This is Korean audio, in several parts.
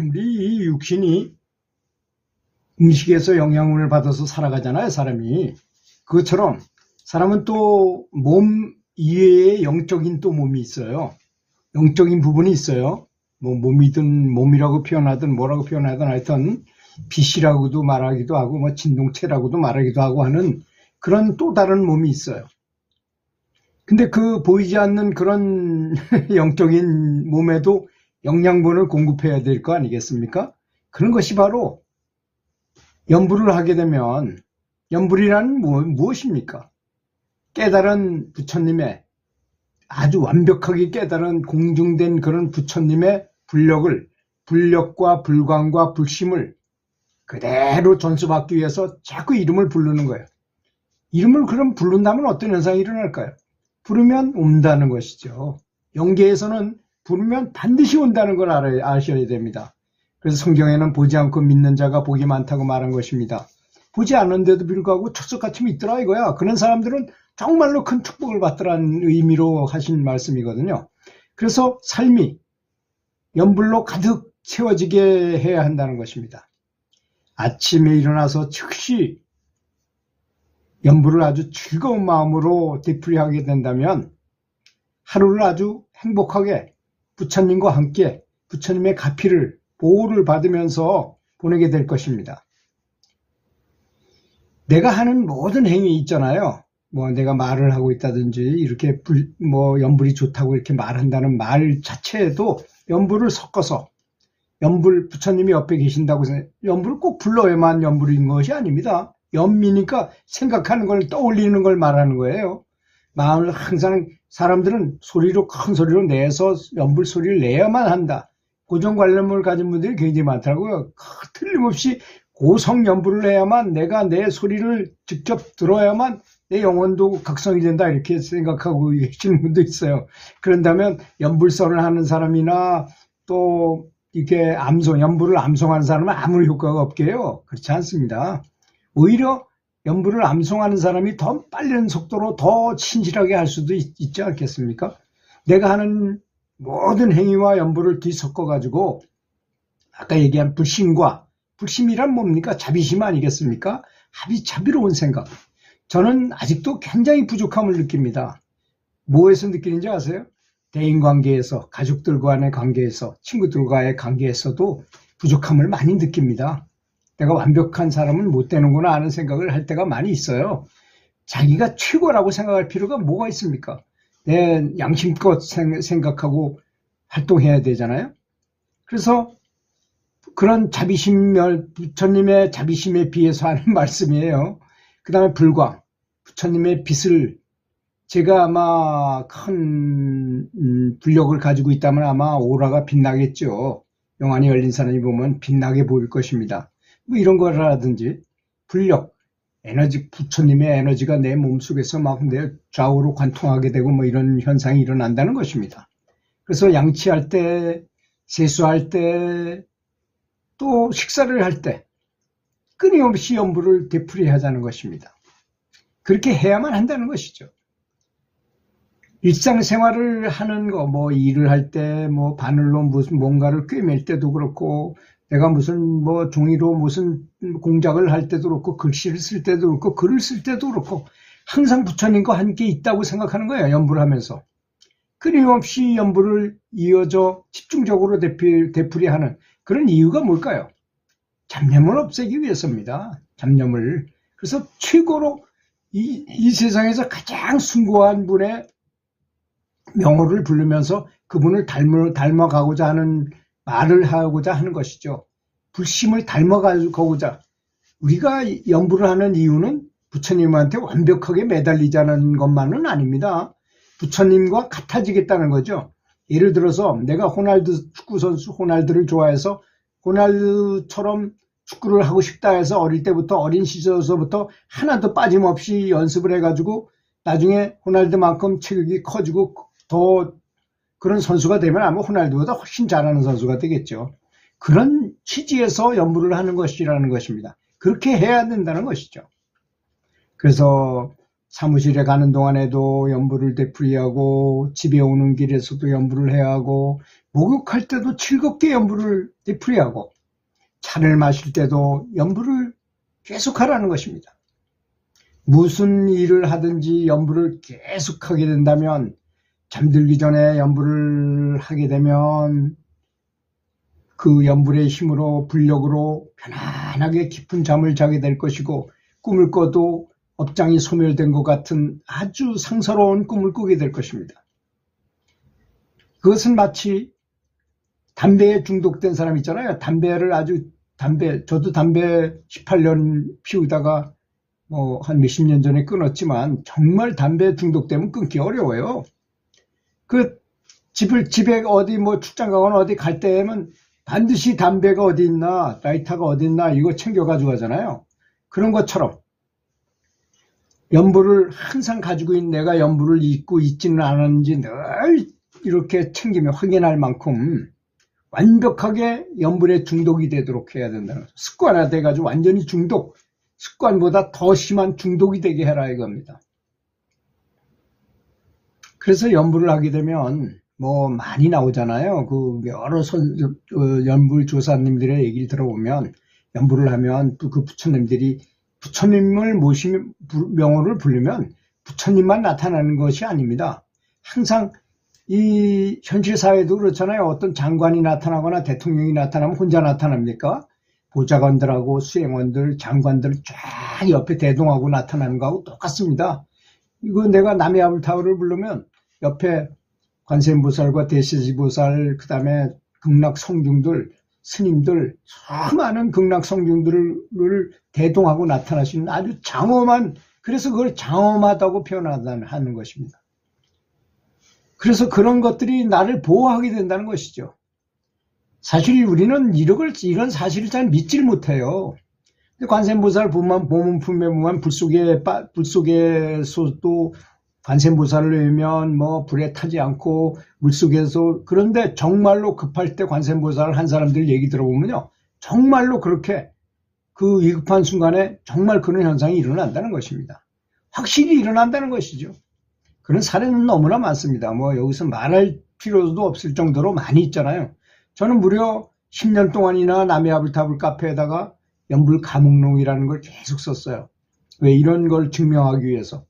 우리 이 육신이 음식에서 영양분을 받아서 살아가잖아요, 사람이. 그것처럼 사람은 또 몸 이외에 영적인 또 몸이 있어요. 영적인 부분이 있어요. 뭐 몸이든 몸이라고 표현하든 뭐라고 표현하든 하여튼 빛이라고도 말하기도 하고 뭐 진동체라고도 말하기도 하고 하는 그런 또 다른 몸이 있어요. 근데 그 보이지 않는 그런 영적인 몸에도 영양분을 공급해야 될 거 아니겠습니까? 그런 것이 바로 연불을 하게 되면, 연불이란 무엇입니까? 깨달은 부처님의 아주 완벽하게 깨달은 공중된 그런 부처님의 불력과 불광과 불심을 그대로 전수받기 위해서 자꾸 이름을 부르는 거예요. 이름을 그럼 부른다면 어떤 현상이 일어날까요? 부르면 온다는 것이죠. 영계에서는 부르면 반드시 온다는 걸 아셔야 됩니다. 그래서 성경에는 보지 않고 믿는 자가 복이 많다고 말한 것입니다. 보지 않는데도 불구하고 척석같이 믿더라 이거야. 그런 사람들은 정말로 큰 축복을 받더라는 의미로 하신 말씀이거든요. 그래서 삶이 연불로 가득 채워지게 해야 한다는 것입니다. 아침에 일어나서 즉시 연불을 아주 즐거운 마음으로 되풀이하게 된다면 하루를 아주 행복하게 부처님과 함께 부처님의 가피를 보호를 받으면서 보내게 될 것입니다. 내가 하는 모든 행위 있잖아요. 뭐 내가 말을 하고 있다든지 이렇게 연불이 좋다고 이렇게 말한다는 말 자체에도 연불을 섞어서 연불 부처님이 옆에 계신다고 연불을 꼭 불러야만 연불인 것이 아닙니다. 연미니까 생각하는 걸 떠올리는 걸 말하는 거예요. 마음을 항상 사람들은 큰 소리로 내서 연불 소리를 내야만 한다. 고정관념을 가진 분들이 굉장히 많더라고요. 틀림없이 고성연불을 해야만 내가 내 소리를 직접 들어야만 내 영혼도 각성이 된다 이렇게 생각하고 계시는 분도 있어요. 그런다면 연불선을 하는 사람이나 또 이렇게 연불을 암송하는 사람은 아무리 효과가 없게요. 그렇지 않습니다. 오히려 연불을 암송하는 사람이 더 빠른 속도로 더 친실하게 할 수도 있지 않겠습니까? 내가 하는 모든 행위와 연불을 뒤섞어가지고 아까 얘기한 불심이란 뭡니까? 자비심 아니겠습니까? 자비로운 생각. 저는 아직도 굉장히 부족함을 느낍니다. 뭐에서 느끼는지 아세요? 대인관계에서, 가족들과의 관계에서, 친구들과의 관계에서도 부족함을 많이 느낍니다. 내가 완벽한 사람은 못 되는구나 하는 생각을 할 때가 많이 있어요. 자기가 최고라고 생각할 필요가 뭐가 있습니까? 내 양심껏 생각하고 활동해야 되잖아요. 그래서 그런 부처님의 자비심에 비해서 하는 말씀이에요. 그 다음에 불광, 부처님의 빛을 제가 아마 큰 불력을 가지고 있다면 아마 오라가 빛나겠죠. 영안이 열린 사람이 보면 빛나게 보일 것입니다. 뭐 이런 거라든지 불력, 에너지, 부처님의 에너지가 내 몸속에서 막 내 좌우로 관통하게 되고 뭐 이런 현상이 일어난다는 것입니다. 그래서 양치할 때, 세수할 때, 또 식사를 할 때 끊임없이 연불을 되풀이하자는 것입니다. 그렇게 해야만 한다는 것이죠. 일상생활을 하는 거, 뭐 일을 할 때, 뭐 바늘로 무슨 뭔가를 꿰맬 때도 그렇고, 내가 무슨 뭐 종이로 무슨 공작을 할 때도 그렇고, 글씨를 쓸 때도 그렇고, 글을 쓸 때도 그렇고, 항상 부처님과 함께 있다고 생각하는 거예요. 연불을 하면서. 끊임없이 연불을 이어져 집중적으로 되풀이하는 그런 이유가 뭘까요? 잡념을 없애기 위해서입니다. 잡념을. 그래서 최고로 이 세상에서 가장 숭고한 분의 명호를 부르면서 그분을 닮아가고자 하는 말을 하고자 하는 것이죠. 불심을 닮아가고자. 우리가 연불을 하는 이유는 부처님한테 완벽하게 매달리자는 것만은 아닙니다. 부처님과 같아지겠다는 거죠. 예를 들어서 내가 축구선수 호날두를 좋아해서 호날두처럼 축구를 하고 싶다 해서 어린 시절서부터 하나도 빠짐없이 연습을 해가지고 나중에 호날두만큼 체격이 커지고 더 그런 선수가 되면 아마 호날두보다 훨씬 잘하는 선수가 되겠죠. 그런 취지에서 연불을 하는 것이라는 것입니다. 그렇게 해야 된다는 것이죠. 그래서 사무실에 가는 동안에도 연불을 되풀이하고 집에 오는 길에서도 연불을 해야 하고 목욕할 때도 즐겁게 연불을 되풀이하고 차를 마실 때도 연불을 계속하라는 것입니다. 무슨 일을 하든지 연불을 계속하게 된다면 잠들기 전에 연불을 하게 되면 그 연불의 힘으로 불력으로 편안하게 깊은 잠을 자게 될 것이고 꿈을 꿔도 업장이 소멸된 것 같은 아주 상서로운 꿈을 꾸게 될 것입니다. 그것은 마치 담배에 중독된 사람 있잖아요. 저도 담배 18년 피우다가 한 몇십 년 전에 끊었지만 정말 담배에 중독되면 끊기 어려워요. 집에 어디 출장 가거나 어디 갈 때에는 반드시 담배가 어디 있나, 라이터가 어디 있나 이거 챙겨 가지고 가잖아요. 그런 것처럼 연불을 항상 가지고 있는 내가 연불을 잊고 있지는 않았는지 늘 이렇게 챙기며 확인할 만큼 완벽하게 연불에 중독이 되도록 해야 된다는 거죠. 습관화돼 가지고 완전히 습관보다 더 심한 중독이 되게 해라 이겁니다. 그래서 연불을 하게 되면 많이 나오잖아요. 여러 연불 조사님들의 얘기를 들어보면 연불을 하면 그 부처님들이 부처님을 모시면 명호를 부르면 부처님만 나타나는 것이 아닙니다. 항상 이 현실 사회도 그렇잖아요. 어떤 장관이 나타나거나 대통령이 나타나면 혼자 나타납니까? 보좌관들하고 수행원들, 장관들 쫙 옆에 대동하고 나타나는 거하고 똑같습니다. 이거 내가 남의 아불타불을 부르면 옆에 관세음보살과 대세지보살, 그 다음에 극락성중들, 스님들, 수많은 극락성중들을 대동하고 나타나시는 아주 장엄한, 그래서 그걸 장엄하다고 표현하는 것입니다. 그래서 그런 것들이 나를 보호하게 된다는 것이죠. 사실 우리는 이런 사실을 잘 믿질 못해요. 관세음보살 보면 품에 보면 불속에서도 관세음보살을 외우면 불에 타지 않고 물속에서, 그런데 정말로 급할 때 관세음보살 한 사람들 얘기 들어보면요, 정말로 그렇게 그 위급한 순간에 정말 그런 현상이 일어난다는 것입니다. 확실히 일어난다는 것이죠. 그런 사례는 너무나 많습니다. 여기서 말할 필요도 없을 정도로 많이 있잖아요. 저는 무려 10년 동안이나 남해 아불타불 카페에다가 연불 감옥록이라는 걸 계속 썼어요. 왜? 이런 걸 증명하기 위해서.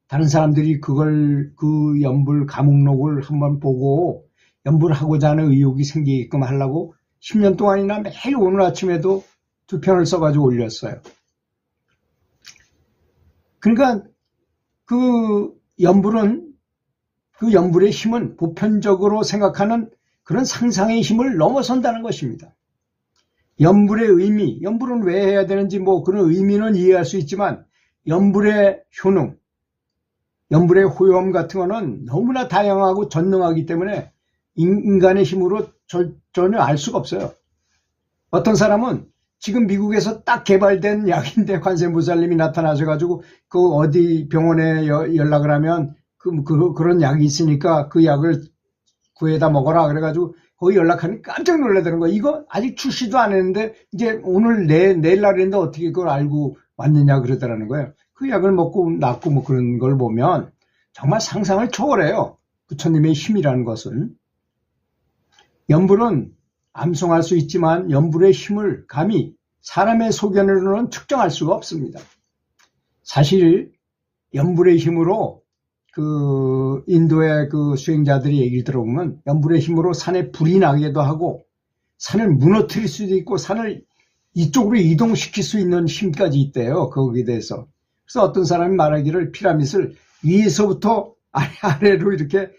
다른 사람들이 그 연불 감옥록을 한번 보고 연불하고자 하는 의욕이 생기게끔 하려고 10년 동안이나 매일 오늘 아침에도 2편을 써가지고 올렸어요. 그러니까 그 연불의 힘은 보편적으로 생각하는 그런 상상의 힘을 넘어선다는 것입니다. 연불의 의미, 연불은 왜 해야 되는지 그런 의미는 이해할 수 있지만 연불의 효능, 연불의 호효험 같은 거는 너무나 다양하고 전능하기 때문에 인간의 힘으로 전혀 알 수가 없어요. 어떤 사람은 지금 미국에서 딱 개발된 약인데 관세음보살님이 나타나셔가지고 그 어디 병원에 연락을 하면 그런 약이 있으니까 그 약을 구해다 먹어라 그래가지고 거기 연락하니까 깜짝 놀라더라는 거예요. 이거 아직 출시도 안 했는데 이제 오늘 내일 날인데 어떻게 그걸 알고 왔느냐 그러더라는 거예요. 그 약을 먹고 낫고 그런 걸 보면 정말 상상을 초월해요. 부처님의 힘이라는 것은. 연불은 암송할 수 있지만 연불의 힘을 감히 사람의 소견으로는 측정할 수가 없습니다. 사실 연불의 힘으로 인도의 수행자들이 얘기를 들어보면 연불의 힘으로 산에 불이 나기도 하고 산을 무너뜨릴 수도 있고 산을 이쪽으로 이동시킬 수 있는 힘까지 있대요. 거기에 대해서. 그래서 어떤 사람이 말하기를 피라밋을 위에서부터 아래로 이렇게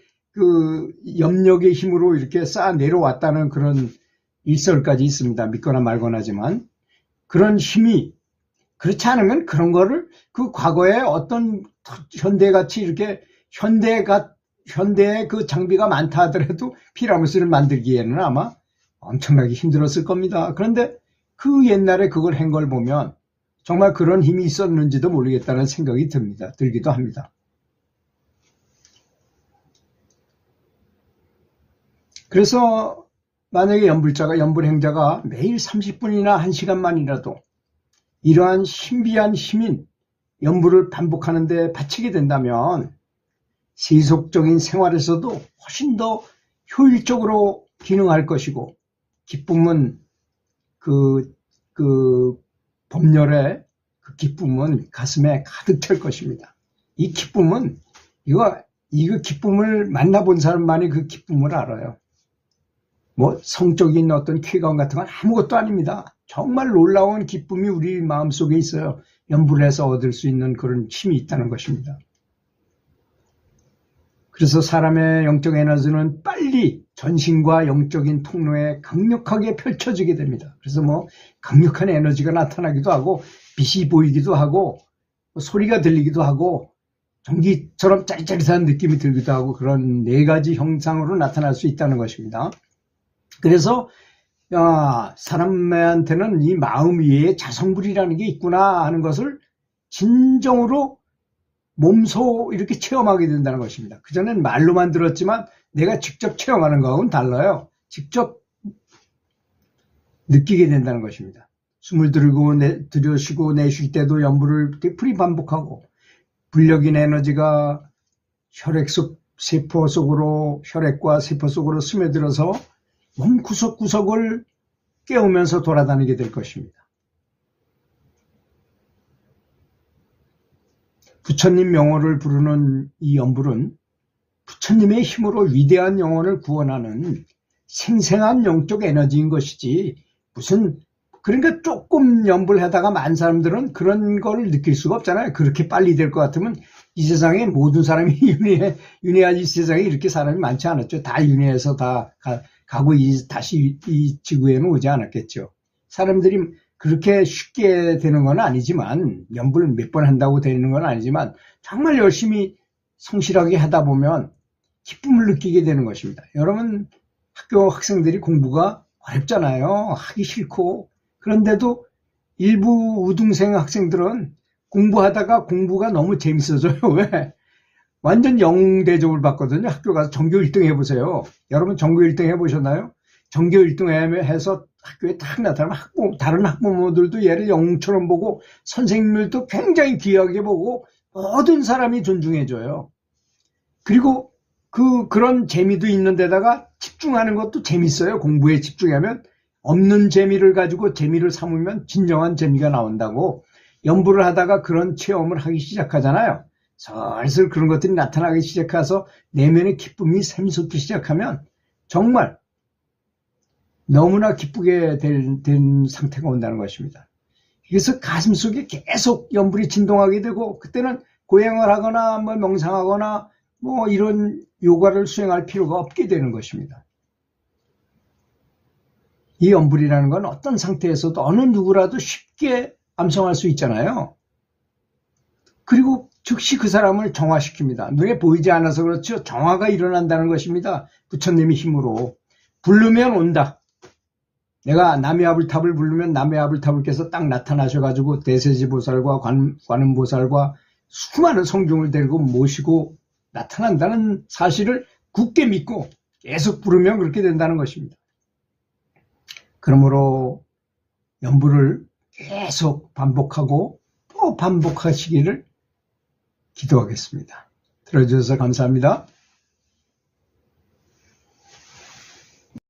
염력의 힘으로 이렇게 쌓아 내려왔다는 그런 일설까지 있습니다. 믿거나 말거나지만. 그런 힘이, 그렇지 않으면 그런 거를 과거에 어떤 현대같이 이렇게 현대의 그 장비가 많다 하더라도 피라미드를 만들기에는 아마 엄청나게 힘들었을 겁니다. 그런데 그 옛날에 그걸 한 걸 보면 정말 그런 힘이 있었는지도 모르겠다는 생각이 들기도 합니다. 그래서 만약에 연불행자가 매일 30분이나 1시간만이라도 이러한 신비한 힘인 연불을 반복하는데 바치게 된다면 세속적인 생활에서도 훨씬 더 효율적으로 기능할 것이고, 기쁨은 법렬의 그 기쁨은 가슴에 가득 찰 것입니다. 이 기쁨은 이거 기쁨을 만나본 사람만이 그 기쁨을 알아요. 뭐 성적인 어떤 쾌감 같은 건 아무것도 아닙니다. 정말 놀라운 기쁨이 우리 마음속에 있어요. 연불에서 얻을 수 있는 그런 힘이 있다는 것입니다. 그래서 사람의 영적 에너지는 빨리 전신과 영적인 통로에 강력하게 펼쳐지게 됩니다. 그래서 뭐 강력한 에너지가 나타나기도 하고, 빛이 보이기도 하고, 소리가 들리기도 하고, 전기처럼 짜릿짜릿한 느낌이 들기도 하고, 그런 4가지 형상으로 나타날 수 있다는 것입니다. 그래서 사람한테는 이 마음 위에 자성불이라는 게 있구나 하는 것을 진정으로 몸소 이렇게 체험하게 된다는 것입니다. 그전엔 말로만 들었지만 내가 직접 체험하는 거하고는 달라요. 직접 느끼게 된다는 것입니다. 숨을 들여쉬고 내쉴 때도 연불을 되풀이 반복하고, 불력인 에너지가 혈액과 세포 속으로 스며들어서 몸 구석구석을 깨우면서 돌아다니게 될 것입니다. 부처님 명호를 부르는 이 연불은 부처님의 힘으로 위대한 영혼을 구원하는 생생한 영적 에너지인 것이지, 그러니까 조금 연불하다가 만 사람들은 그런 걸 느낄 수가 없잖아요. 그렇게 빨리 될 것 같으면 이 세상에 모든 사람이 윤회한 이 세상에 이렇게 사람이 많지 않았죠. 다 윤회해서 다 가고 다시 이 지구에는 오지 않았겠죠. 사람들이 그렇게 쉽게 되는 건 아니지만, 연불 몇 번 한다고 되는 건 아니지만, 정말 열심히 성실하게 하다 보면 기쁨을 느끼게 되는 것입니다. 여러분, 학교 학생들이 공부가 어렵잖아요. 하기 싫고. 그런데도 일부 우등생 학생들은 공부하다가 공부가 너무 재밌어져요. 왜? 완전 영대접을 받거든요. 학교 가서 전교 1등 해보세요. 여러분 전교 1등 해보셨나요? 전교 1등 해서 학교에 딱 나타나면 다른 학부모들도 얘를 영웅처럼 보고, 선생님들도 굉장히 귀하게 보고, 모든 사람이 존중해줘요. 그리고 그런 재미도 있는 데다가 집중하는 것도 재밌어요. 공부에 집중하면. 없는 재미를 가지고 재미를 삼으면 진정한 재미가 나온다고, 연불을 하다가 그런 체험을 하기 시작하잖아요. 슬슬 그런 것들이 나타나기 시작해서 내면의 기쁨이 샘솟기 시작하면 정말 너무나 기쁘게 된 상태가 온다는 것입니다. 그래서 가슴속에 계속 연불이 진동하게 되고, 그때는 고행을 하거나 뭐 명상하거나 뭐 이런 요가를 수행할 필요가 없게 되는 것입니다. 이 연불이라는 건 어떤 상태에서도 어느 누구라도 쉽게 암송할 수 있잖아요. 그리고 즉시 그 사람을 정화시킵니다. 눈에 보이지 않아서 그렇죠. 정화가 일어난다는 것입니다. 부처님의 힘으로. 부르면 온다. 내가 남해아불탑을 부르면 남해아불탑을께서 딱 나타나셔가지고 대세지보살과 관음보살과 수많은 성중을 데리고 모시고 나타난다는 사실을 굳게 믿고 계속 부르면 그렇게 된다는 것입니다. 그러므로 연불을 계속 반복하고 또 반복하시기를 기도하겠습니다. 들어주셔서 감사합니다.